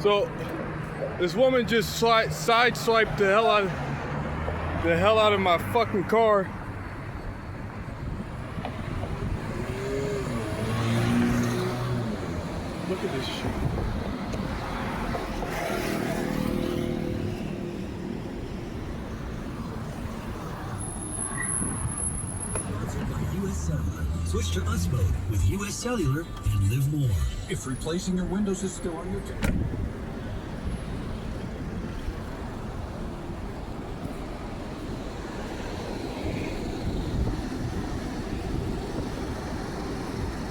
So this woman just sideswiped the hell out of my fucking car. Look at this shit. US Cellular. Switch to US mode with US Cellular and live more. If replacing your windows is still on your ticket.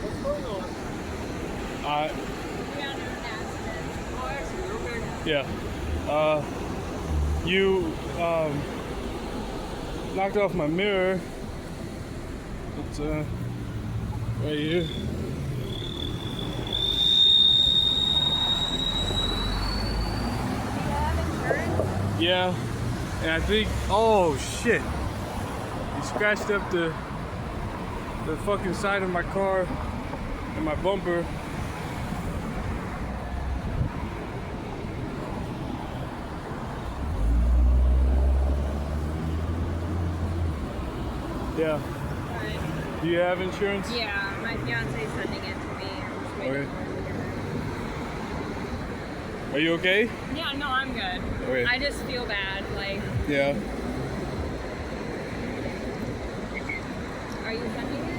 What's going on? Yeah. You knocked off my mirror. It's right here. Yeah, and I think, oh shit, he scratched up the fucking side of my car and my bumper. Yeah. Right. Do you have insurance? Yeah, my fiance's sending it to me. I'm just waiting Okay. for him to get it. Are you okay? Yeah, no, I'm good. Okay. I just feel bad. Like, Yeah. are you sending it?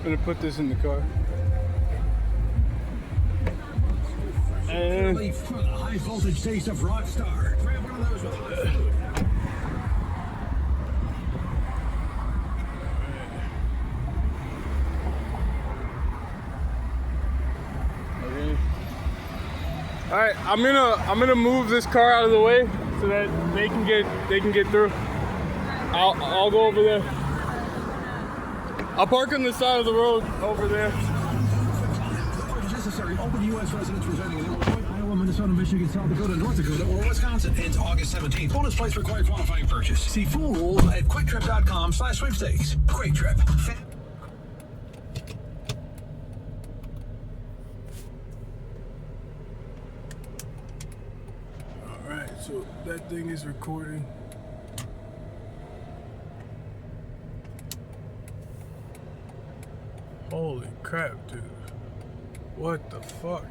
I'm gonna put this in the car. And Relief for the high voltage taste of Rockstar. Grab one of those with hot food. okay. All right, I'm gonna move this car out of the way so that they can get through. I'll go over there. I'll park on the side of the road over there. Necessary. Open U.S. residents residing in Illinois, Iowa, Minnesota, Michigan, South Dakota, North Dakota, or Wisconsin. Ends August 17th. Bonus price required qualifying purchase. See full rules at quicktrip.com/sweepstakes. Quick Trip. All right, so that thing is recording. Holy crap, dude. What the fuck?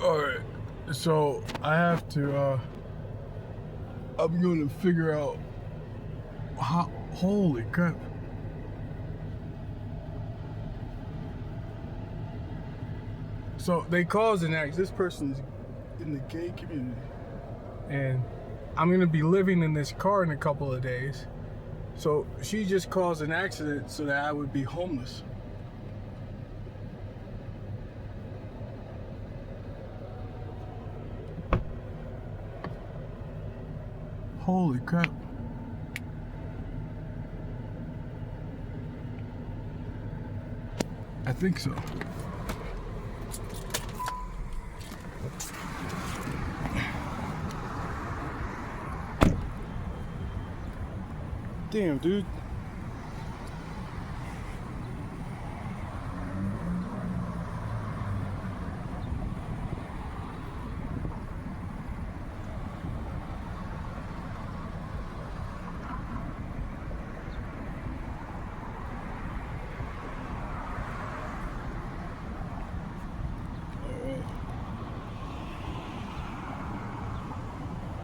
Alright, so I have to, I'm going to figure out how, holy crap. So they caused an accident. This person's in the gay community. And I'm gonna be living in this car in a couple of days. So she just caused an accident so that I would be homeless. Holy crap. I think so. Damn, dude.